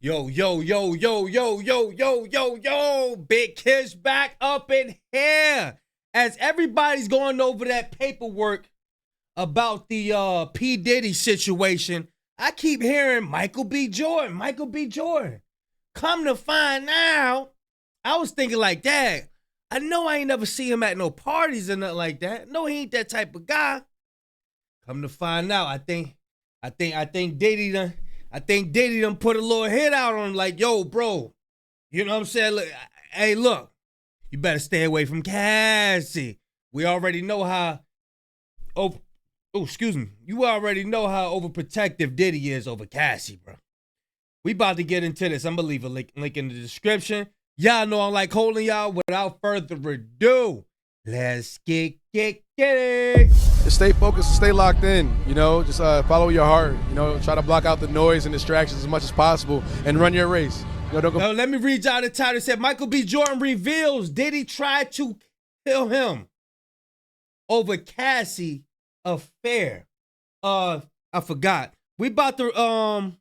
Yo, yo, yo, yo, yo, yo, yo, yo, yo. Big Kish back up in here. As everybody's going over that paperwork about the P. Diddy situation, I keep hearing Michael B. Jordan, Michael B. Jordan. Come to find out, I was thinking like that. I know I ain't never see him at no parties or nothing like that. No, he ain't that type of guy. Come to find out, I think Diddy done put a little hit out on him like, yo, bro. You know what I'm saying? Look, hey, look, you better stay away from Cassie. We already know how, excuse me. You already know how overprotective Diddy is over Cassie, bro. We about to get into this. I'm going to leave a link in the description. Y'all know I'm like holding y'all. Without further ado, let's get it. Just stay focused and stay locked in, you know, just follow your heart, you know, try to block out the noise and distractions as much as possible and run your race. You know, don't go. Now, let me read y'all the title. It said, Michael B. Jordan reveals Diddy tried to kill him over Cassie affair. I forgot. I'm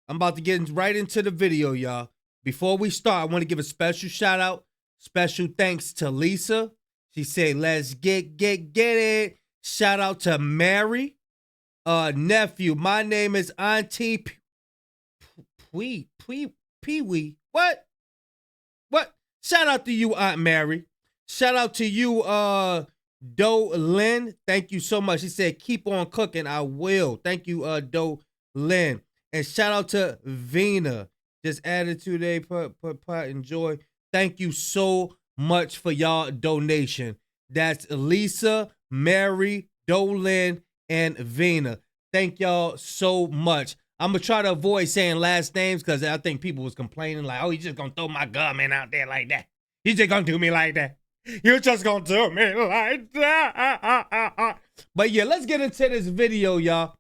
about to get right into the video, y'all. Before we start, I want to give a special shout out, special thanks to Lisa. She said, let's get it. Shout out to Mary. Nephew, my name is Auntie Pee-wee. What? Shout out to you, Aunt Mary. Shout out to you, Do Lynn. Thank you so much. She said, keep on cooking. I will. Thank you, Do Lynn. And shout out to Vina. Just added today, put enjoy. Thank you so much for y'all donation. That's Lisa, Mary, Dolan, and Vina. Thank y'all so much. I'm going to try to avoid saying last names because I think people was complaining like, oh, you just going to throw my government out there like that. You just going to do me like that. You just going to do me like that. But yeah, let's get into this video, y'all.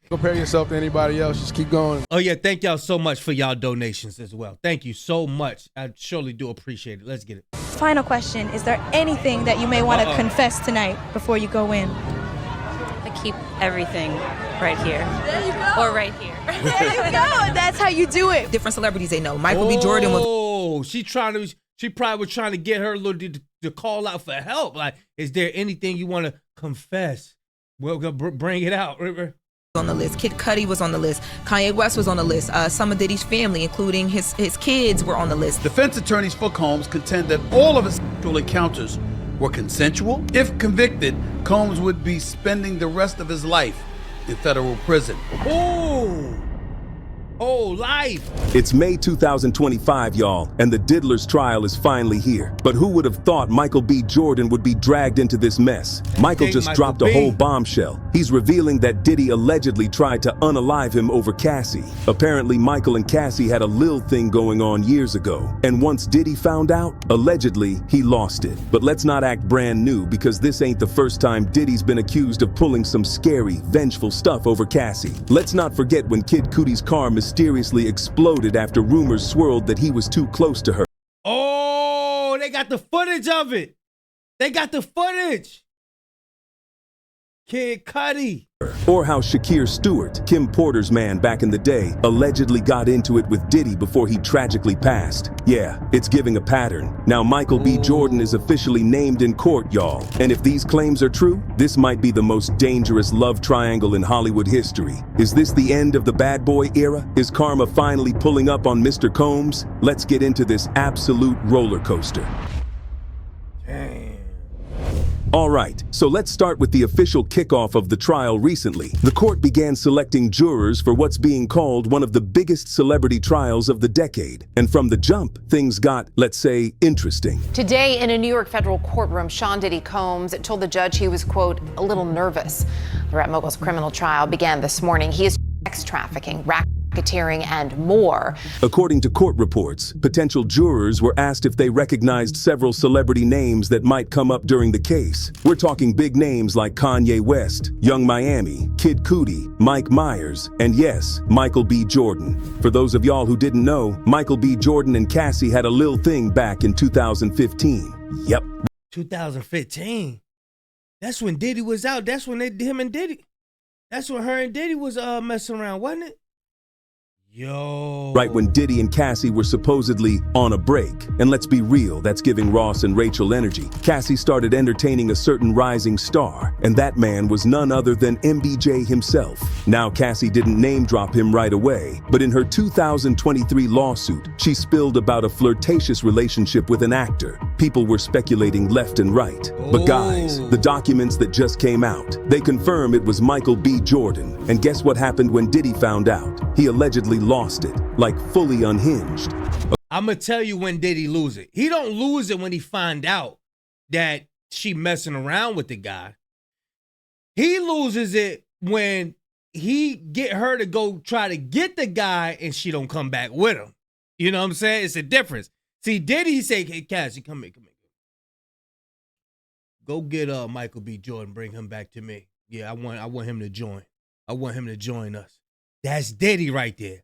Compare yourself to anybody else. Just keep going. Oh, yeah. Thank y'all so much for y'all donations as well. Thank you so much. I surely do appreciate it. Let's get it. Final question. Is there anything that you may want to confess tonight before you go in? I keep everything right here. There you go. Or right here. There you go. That's how you do it. Different celebrities they know. Michael B. Jordan was. Oh, she probably was trying to get her little to call out for help. Like, is there anything you want to confess? Well, bring it out. On the list. Kid Cudi was on the list. Kanye West was on the list. Some of Diddy's family, including his kids, were on the list. Defense attorneys for Combs contend that all of his sexual encounters were consensual. If convicted, Combs would be spending the rest of his life in federal prison. Oh, life. It's May 2025, y'all, and the Diddler's trial is finally here. But who would have thought Michael B. Jordan would be dragged into this mess? Michael just dropped a whole bombshell. He's revealing that Diddy allegedly tried to unalive him over Cassie. Apparently, Michael and Cassie had a little thing going on years ago. And once Diddy found out, allegedly, he lost it. But let's not act brand new, because this ain't the first time Diddy's been accused of pulling some scary, vengeful stuff over Cassie. Let's not forget when Kid Cudi's car mysteriously exploded after rumors swirled that he was too close to her. Oh, they got the footage of it. They got the footage. Kid Cudi. Or how Shakir Stewart, Kim Porter's man back in the day, allegedly got into it with Diddy before he tragically passed. Yeah, it's giving a pattern. Now Michael B. Jordan is officially named in court, y'all. And if these claims are true, this might be the most dangerous love triangle in Hollywood history. Is this the end of the bad boy era? Is karma finally pulling up on Mr. Combs? Let's get into this absolute roller coaster. Dang. All right, so let's start with the official kickoff of the trial recently. The court began selecting jurors for what's being called one of the biggest celebrity trials of the decade. And from the jump, things got, let's say, interesting. Today in a New York federal courtroom, Sean Diddy Combs told the judge he was, quote, a little nervous. The rap mogul's criminal trial began this morning. He is sex trafficking, racketeering, and more. According to court reports, potential jurors were asked if they recognized several celebrity names that might come up during the case. We're talking big names like Kanye West, Young Miami, Kid Cudi, Mike Myers, and yes, Michael B. Jordan. For those of y'all who didn't know, Michael B. Jordan and Cassie had a little thing back in 2015. Yep. 2015? That's when Diddy was out. That's when him and Diddy. That's when her and Diddy was messing around, wasn't it? Yo. Right when Diddy and Cassie were supposedly on a break. And let's be real, that's giving Ross and Rachel energy. Cassie started entertaining a certain rising star, and that man was none other than MBJ himself. Now Cassie didn't name drop him right away, but in her 2023 lawsuit, she spilled about a flirtatious relationship with an actor. People were speculating left and right. But guys, the documents that just came out, they confirm it was Michael B. Jordan. And guess what happened when Diddy found out? He allegedly lost it, like fully unhinged. I'm gonna tell you when Diddy lose it. He don't lose it when he find out that she messing around with the guy. He loses it when he get her to go try to get the guy and she don't come back with him. You know what I'm saying? It's a difference. See, Diddy, he say, hey, Cassie, come here. Go get Michael B. Jordan, bring him back to me. Yeah, I want him to join. I want him to join us. That's Diddy right there.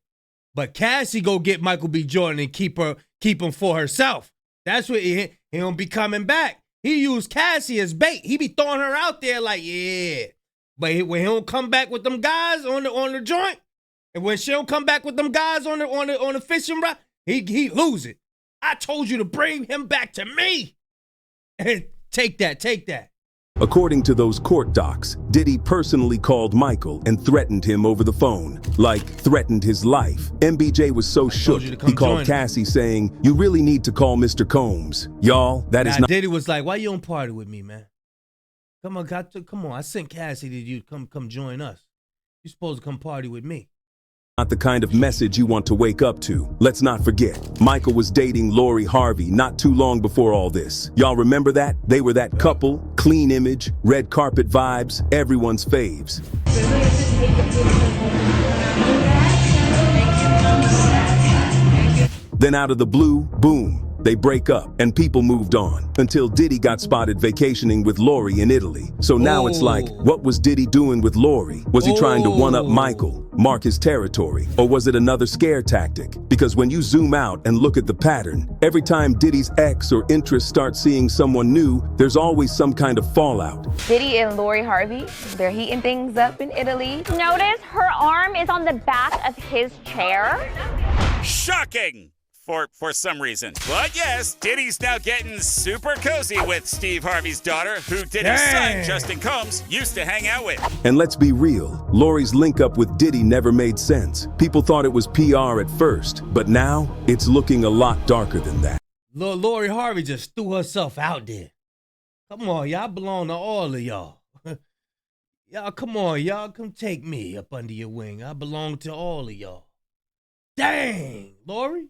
But Cassie go get Michael B. Jordan and keep him for herself. That's what he don't be coming back. He used Cassie as bait. He be throwing her out there like, yeah. But when he don't come back with them guys on the joint, and when she don't come back with them guys on the fishing rod, he lose it. I told you to bring him back to me. Take that. According to those court docs, Diddy personally called Michael and threatened him over the phone. Like, threatened his life. MBJ was so shook, he called Cassie saying, you really need to call Mr. Combs. Y'all, that is not— Diddy was like, why you don't party with me, man? Come on, I sent Cassie to you, come join us. You're supposed to come party with me. Not the kind of message you want to wake up to. Let's not forget, Michael was dating Lori Harvey not too long before all this. Y'all remember that? They were that couple, clean image, red carpet vibes, everyone's faves. Then out of the blue, boom, they break up and people moved on until Diddy got spotted vacationing with Lori in Italy. So now it's like, what was Diddy doing with Lori? Was he trying to one-up Michael, mark his territory, or was it another scare tactic? Because when you zoom out and look at the pattern, every time Diddy's ex or interest starts seeing someone new, there's always some kind of fallout. Diddy and Lori Harvey, they're heating things up in Italy. Notice her arm is on the back of his chair. Shocking! For some reason. But yes, Diddy's now getting super cozy with Steve Harvey's daughter, who Diddy's son, Justin Combs, used to hang out with. And let's be real, Lori's link up with Diddy never made sense. People thought it was PR at first, but now it's looking a lot darker than that. Lori Harvey just threw herself out there. Come on, y'all belong to all of y'all. Y'all, come on, y'all, come take me up under your wing. I belong to all of y'all. Dang, Lori.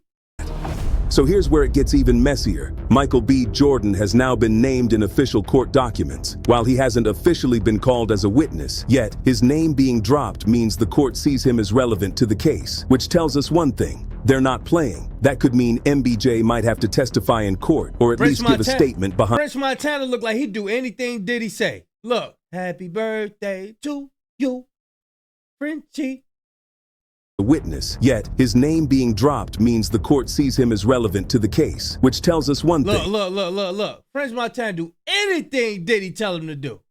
So here's where it gets even messier. Michael B. Jordan has now been named in official court documents. While he hasn't officially been called as a witness, yet his name being dropped means the court sees him as relevant to the case, which tells us one thing. They're not playing. That could mean MBJ might have to testify in court, or at least give a statement behind. French Montana look like he'd do anything Diddy say. Look, happy birthday to you, Frenchie. A witness, yet his name being dropped means the court sees him as relevant to the case, which tells us one thing. Look. French Montana do anything Diddy tell him to do.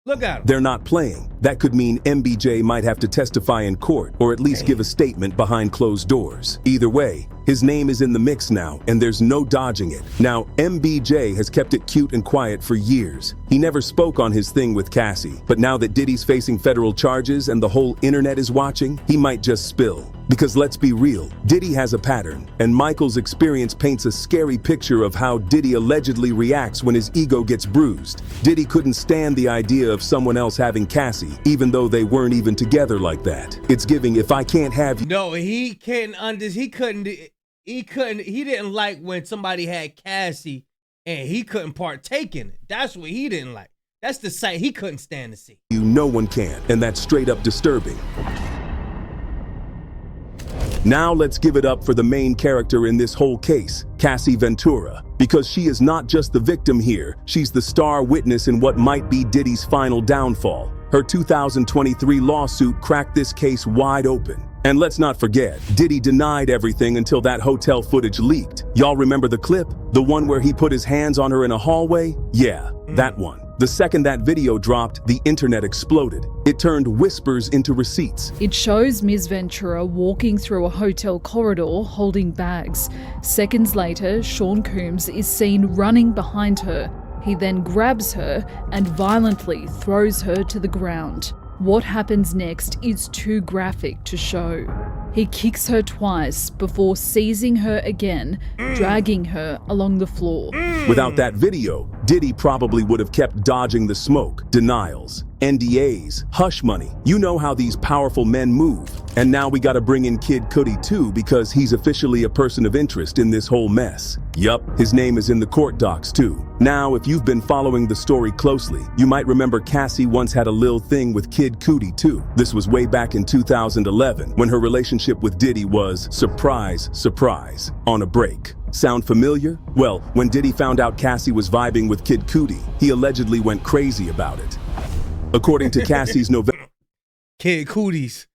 Look at him. They're not playing. That could mean MBJ might have to testify in court, or at least give a statement behind closed doors. Either way, his name is in the mix now, and there's no dodging it. Now, MBJ has kept it cute and quiet for years. He never spoke on his thing with Cassie, but now that Diddy's facing federal charges and the whole internet is watching, he might just spill. Because let's be real, Diddy has a pattern, and Michael's experience paints a scary picture of how Diddy allegedly reacts when his ego gets bruised. Diddy couldn't stand the idea of someone else having Cassie, even though they weren't even together like that. It's giving, if I can't have you. No, he didn't like when somebody had Cassie and he couldn't partake in it. That's what he didn't like. That's the sight he couldn't stand to see. No one can, and that's straight up disturbing. Now let's give it up for the main character in this whole case, Cassie Ventura. Because she is not just the victim here, she's the star witness in what might be Diddy's final downfall. Her 2023 lawsuit cracked this case wide open. And let's not forget, Diddy denied everything until that hotel footage leaked. Y'all remember the clip? The one where he put his hands on her in a hallway? Yeah, that one. The second that video dropped, the internet exploded. It turned whispers into receipts. It shows Ms. Ventura walking through a hotel corridor holding bags. Seconds later, Sean Combs is seen running behind her. He then grabs her and violently throws her to the ground. What happens next is too graphic to show. He kicks her twice before seizing her again, dragging her along the floor. Without that video, Diddy probably would have kept dodging the smoke, denials, NDAs, hush money. You know how these powerful men move. And now we gotta bring in Kid Cudi too, because he's officially a person of interest in this whole mess. Yup, his name is in the court docs too. Now, if you've been following the story closely, you might remember Cassie once had a lil thing with Kid Cudi too. This was way back in 2011, when her relationship with Diddy was, surprise, surprise, on a break. Sound familiar? Well, when Diddy found out Cassie was vibing with Kid Cudi, he allegedly went crazy about it. According to Cassie's November... Kid Cudis.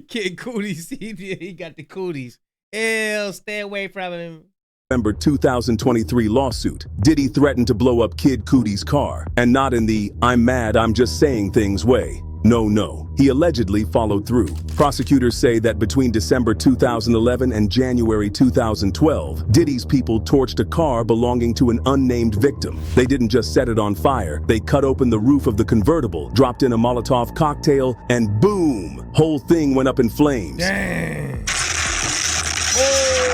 Kid Cudis. He got the Cudis. Ew, stay away from him. November 2023 lawsuit, Diddy threatened to blow up Kid Cudi's car, and not in the "I'm mad, I'm just saying things" way. No, he allegedly followed through. Prosecutors say that between December 2011 and January 2012, Diddy's people torched a car belonging to an unnamed victim. They didn't just set it on fire, they cut open the roof of the convertible, dropped in a Molotov cocktail, and boom, whole thing went up in flames. Dang. Oh.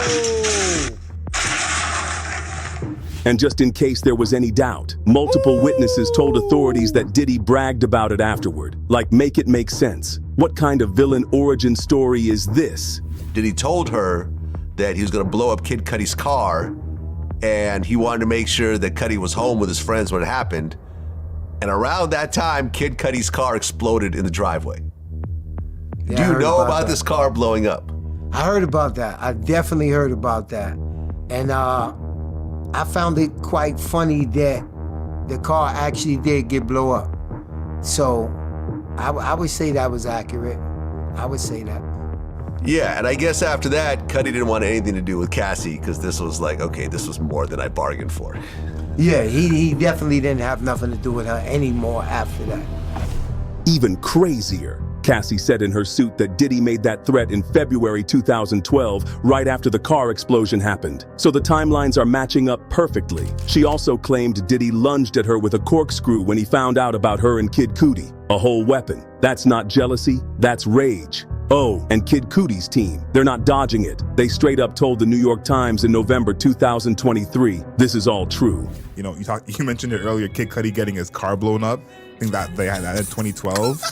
And just in case there was any doubt, multiple witnesses told authorities that Diddy bragged about it afterward. Like, make it make sense. What kind of villain origin story is this? Diddy told her that he was gonna blow up Kid Cudi's car, and he wanted to make sure that Cudi was home with his friends when it happened. And around that time, Kid Cudi's car exploded in the driveway. Yeah, Do you know about this car blowing up? I heard about that. I definitely heard about that. And I found it quite funny that the car actually did get blow up. So I would say that was accurate. I would say that. Yeah, and I guess after that, Cudi didn't want anything to do with Cassie, because this was like, okay, this was more than I bargained for. Yeah, he definitely didn't have nothing to do with her anymore after that. Even crazier, Cassie said in her suit that Diddy made that threat in February 2012, right after the car explosion happened. So the timelines are matching up perfectly. She also claimed Diddy lunged at her with a corkscrew when he found out about her and Kid Cudi. A whole weapon. That's not jealousy, that's rage. Oh, and Kid Cudi's team, they're not dodging it. They straight up told the New York Times in November 2023, this is all true. You know, you mentioned it earlier, Kid Cudi getting his car blown up. I think that they had that in 2012.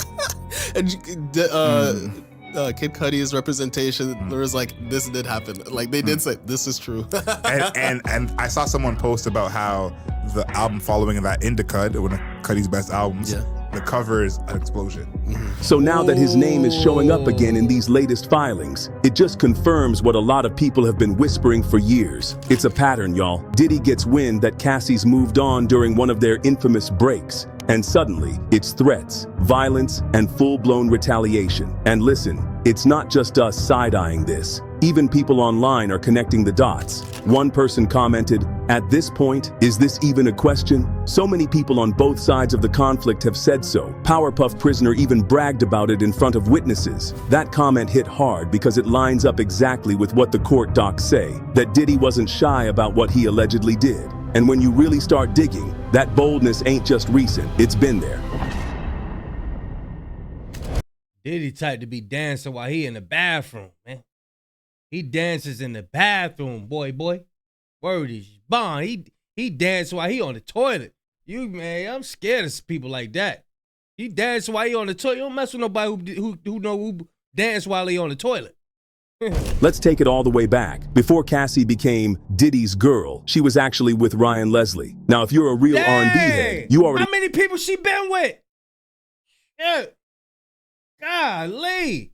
And Kid Cudi's representation, there was like, this did happen. Like, they did say, this is true. and I saw someone post about how the album following that Indica, one of Cudi's best albums, the cover is an explosion. So now that his name is showing up again in these latest filings, it just confirms what a lot of people have been whispering for years. It's a pattern, y'all. Diddy gets wind that Cassie's moved on during one of their infamous breaks, and suddenly it's threats, violence, and full-blown retaliation. And listen, it's not just us side-eyeing this. Even people online are connecting the dots. One person commented, "At this point, is this even a question?" So many people on both sides of the conflict have said so. Powerpuff Prisoner even bragged about it in front of witnesses. That comment hit hard because it lines up exactly with what the court docs say, that Diddy wasn't shy about what he allegedly did. And when you really start digging, that boldness ain't just recent, it's been there. Diddy type to be dancing while he in the bathroom, man. He dances in the bathroom, boy. Word is bond. He dances while he on the toilet. Man, I'm scared of people like that. He dance while he on the toilet. You don't mess with nobody who dance while he on the toilet. Let's take it all the way back. Before Cassie became Diddy's girl, she was actually with Ryan Leslie. Now, if you're a real R&B head, you already... How many people she been with? Shit. Golly.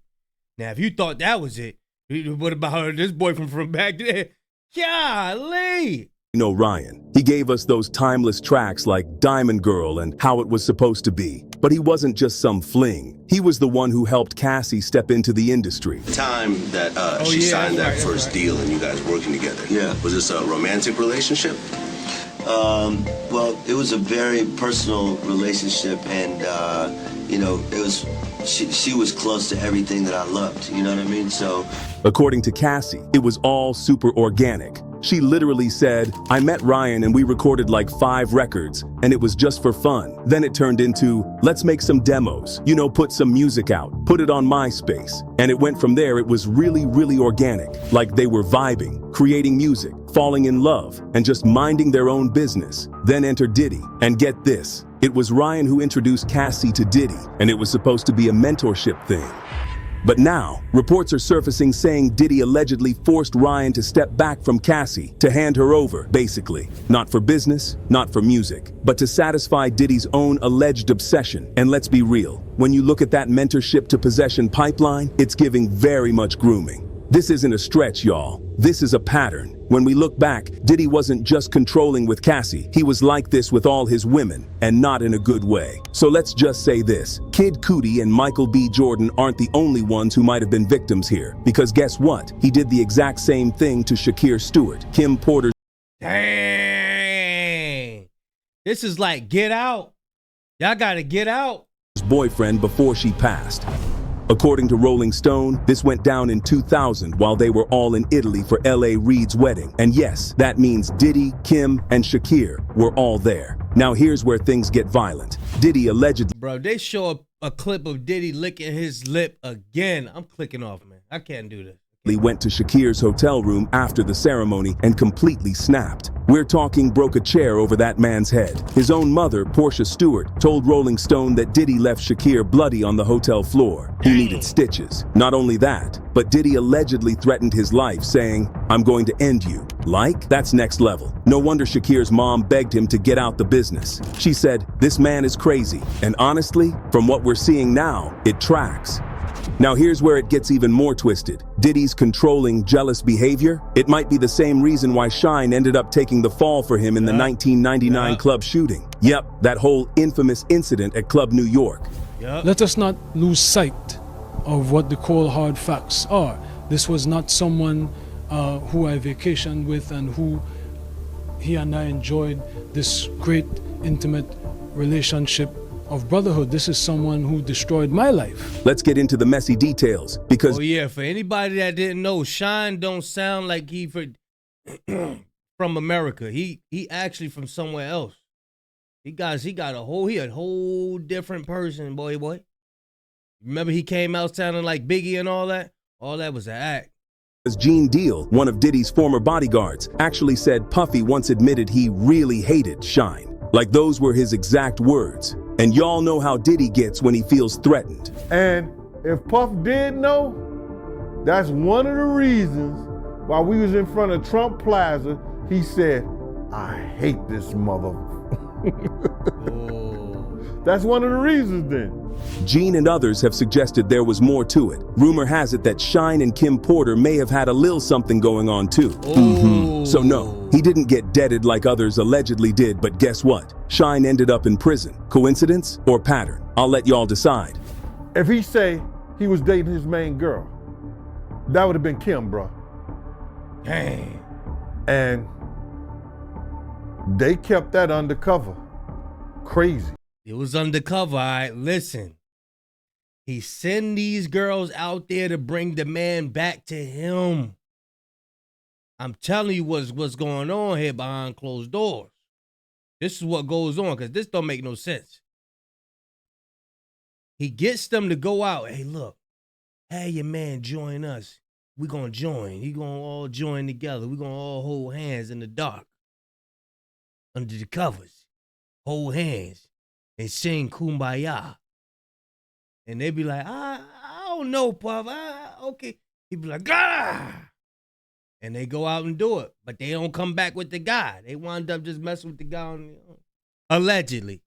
Now, if you thought that was it, what about her, this boyfriend from back there? Golly. You know Ryan. He gave us those timeless tracks like Diamond Girl and How It Was Supposed to Be. But he wasn't just some fling. He was the one who helped Cassie step into the industry. The time that she signed that first deal and you guys working together, was this a romantic relationship? Well, it was a very personal relationship, and you know, it was she was close to everything that I loved. You know what I mean? So, according to Cassie, it was all super organic. She literally said, I met Ryan and we recorded like 5 records, and it was just for fun. Then it turned into, let's make some demos, you know, put some music out, put it on MySpace. And it went from there. It was really, really organic, like they were vibing, creating music, falling in love, and just minding their own business. Then enter Diddy. And get this, it was Ryan who introduced Cassie to Diddy, and it was supposed to be a mentorship thing. But now, reports are surfacing saying Diddy allegedly forced Ryan to step back from Cassie, to hand her over, basically. Not for business, not for music, but to satisfy Diddy's own alleged obsession. And let's be real, when you look at that mentorship to possession pipeline, it's giving very much grooming. This isn't a stretch, y'all. This is a pattern. When we look back, Diddy wasn't just controlling with Cassie. He was like this with all his women, and not in a good way. So let's just say this. Kid Cudi and Michael B. Jordan aren't the only ones who might have been victims here. Because guess what? He did the exact same thing to Shakir Stewart, Kim Porter's Dang. This is like Get Out. Y'all gotta get out. boyfriend before she passed. According to Rolling Stone, this went down in 2000 while they were all in Italy for L.A. Reid's wedding. And yes, that means Diddy, Kim, and Shakir were all there. Now here's where things get violent. Diddy allegedly... Bro, they show a clip of Diddy licking his lip again. I'm clicking off, man. I can't do this. Went to Shakir's hotel room after the ceremony and completely snapped. We're talking broke a chair over that man's head. His own mother, Portia Stewart, told Rolling Stone that Diddy left Shakir bloody on the hotel floor. He needed stitches. Not only that, but Diddy allegedly threatened his life, saying, I'm going to end you. Like? That's next level. No wonder Shakir's mom begged him to get out the business. She said, this man is crazy. And honestly, from what we're seeing now, it tracks. Now here's where it gets even more twisted. Diddy's controlling, jealous behavior, it might be the same reason why Shyne ended up taking the fall for him in the 1999 club shooting. Yep, that whole infamous incident at Club New York. Let us not lose sight of what the cold hard facts are. This was not someone who I vacationed with and who he and I enjoyed this great intimate relationship of brotherhood. This is someone who destroyed my life. Let's get into the messy details because... Oh yeah, for anybody that didn't know, Shyne don't sound like he from America. He actually from somewhere else. He got a whole different person, boy. Remember he came out sounding like Biggie and all that? All that was an act. Gene Deal, one of Diddy's former bodyguards, actually said Puffy once admitted he really hated Shyne. Like those were his exact words. And y'all know how Diddy gets when he feels threatened. And if Puff did know, that's one of the reasons while we was in front of Trump Plaza, he said, I hate this mother. That's one of the reasons then. Gene and others have suggested there was more to it. Rumor has it that Shyne and Kim Porter may have had a little something going on too. So no, he didn't get deaded like others allegedly did, but guess what? Shyne ended up in prison. Coincidence or pattern? I'll let y'all decide. If he say he was dating his main girl, that would have been Kim, bro. Dang. And they kept that undercover. Crazy. It was undercover, all right? Listen. He sent these girls out there to bring the man back to him. I'm telling you what's going on here behind closed doors. This is what goes on, because this don't make no sense. He gets them to go out. Hey, look. Hey, your man, join us. We're going to join. We're going to all join together. We're going to all hold hands in the dark. Under the covers. Hold hands. And sing Kumbaya. And they be like, I don't know, Puff. Okay. He be like, ah! And they go out and do it. But they don't come back with the guy. They wind up just messing with the guy. Allegedly.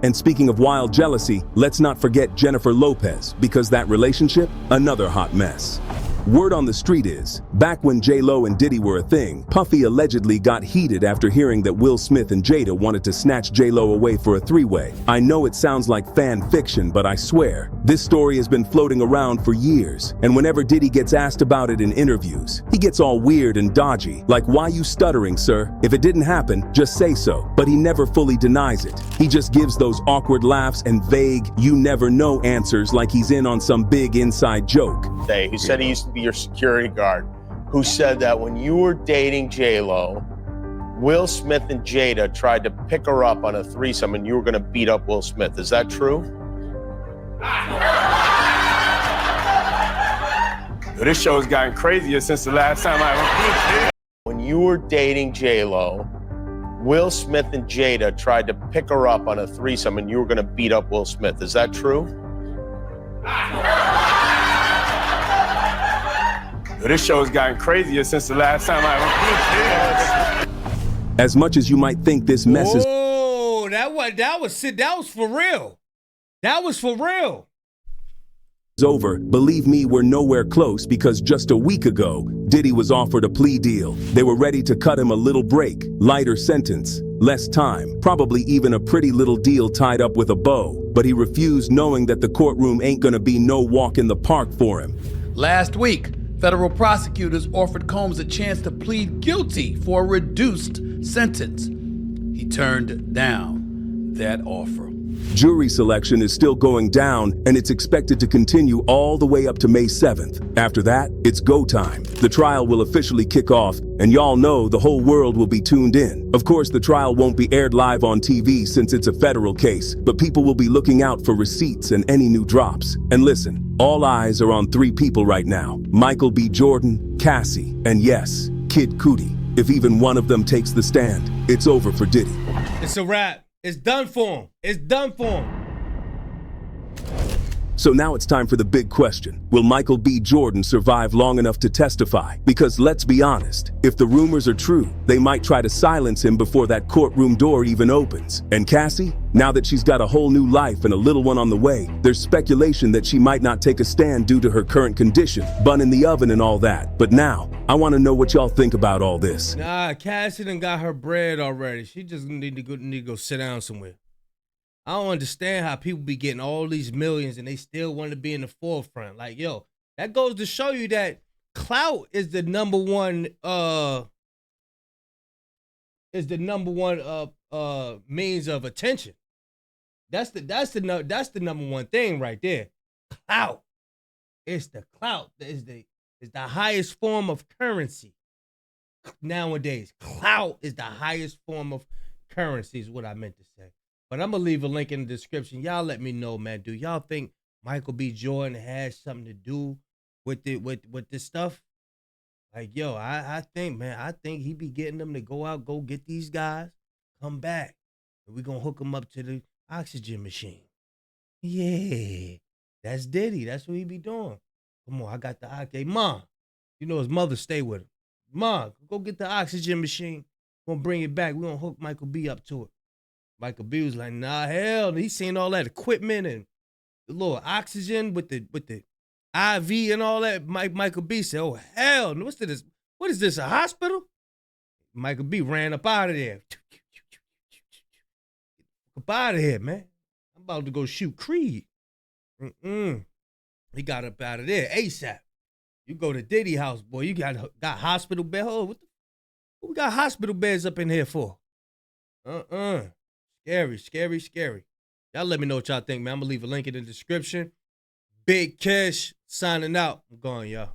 And speaking of wild jealousy, let's not forget Jennifer Lopez, because that relationship, another hot mess. Word on the street is, back when J-Lo and Diddy were a thing, Puffy allegedly got heated after hearing that Will Smith and Jada wanted to snatch J-Lo away for a three-way. I know it sounds like fan fiction, but I swear, this story has been floating around for years, and whenever Diddy gets asked about it in interviews, he gets all weird and dodgy, like, why you stuttering, sir? If it didn't happen, just say so. But he never fully denies it. He just gives those awkward laughs and vague, you never know answers like he's in on some big inside joke. He said he used to be your security guard, who said that when you were dating J-Lo, Will Smith and Jada tried to pick her up on a threesome and you were gonna beat up Will Smith. Is that true? This show has gotten crazier since the last time I was. When you were dating J-Lo, Will Smith and Jada tried to pick her up on a threesome and you were gonna beat up Will Smith. Is that true? This show has gotten crazier since the last time I was. As much as you might think this mess is that was for real. That was for real. over, believe me, we're nowhere close, because just a week ago, Diddy was offered a plea deal. They were ready to cut him a little break, lighter sentence, less time, probably even a pretty little deal tied up with a bow. But he refused, knowing that the courtroom ain't gonna be no walk in the park for him. Last week, federal prosecutors offered Combs a chance to plead guilty for a reduced sentence. He turned down that offer. Jury selection is still going down, and it's expected to continue all the way up to May 7th. After that, it's go time. The trial will officially kick off, and y'all know the whole world will be tuned in. Of course, the trial won't be aired live on TV since it's a federal case, but people will be looking out for receipts and any new drops. And listen, all eyes are on 3 people right now: Michael B. Jordan, Cassie, and yes, Kid Cudi. If even one of them takes the stand, it's over for Diddy. It's a wrap. It's done for him. It's done for him. So now it's time for the big question. Will Michael B. Jordan survive long enough to testify? Because let's be honest, if the rumors are true, they might try to silence him before that courtroom door even opens. And Cassie? Now that she's got a whole new life and a little one on the way, there's speculation that she might not take a stand due to her current condition, bun in the oven and all that. But now, I want to know what y'all think about all this. Nah, Cassie done got her bread already. She just need to go sit down somewhere. I don't understand how people be getting all these millions and they still want to be in the forefront. Like, yo, that goes to show you that clout is the number one means of attention. That's the number one thing right there. Clout. It's the clout. It's the highest form of currency nowadays. Clout is the highest form of currency, is what I meant to say. But I'm going to leave a link in the description. Y'all let me know, man. Do y'all think Michael B. Jordan has something to do with this stuff? Like, yo, I think he be getting them to go out, go get these guys, come back. And we're going to hook them up to the oxygen machine. Yeah, that's Diddy. That's what he be doing. Come on, I got the oxygen. Mom, you know his mother stay with him. Mom, go get the oxygen machine. We're going to bring it back. We're going to hook Michael B. up to it. Michael B was like, nah, hell, he's seen all that equipment and the little oxygen with the IV and all that. Michael B said, oh, hell, what's this? What is this, a hospital? Michael B ran up out of there. Up out of here, man. I'm about to go shoot Creed. He got up out of there ASAP. You go to Diddy house, boy, you got hospital bed. Oh, what we got hospital beds up in here for? Scary, scary, scary. Y'all let me know what y'all think, man. I'm going to leave a link in the description. Big Cash signing out. I'm gone, y'all.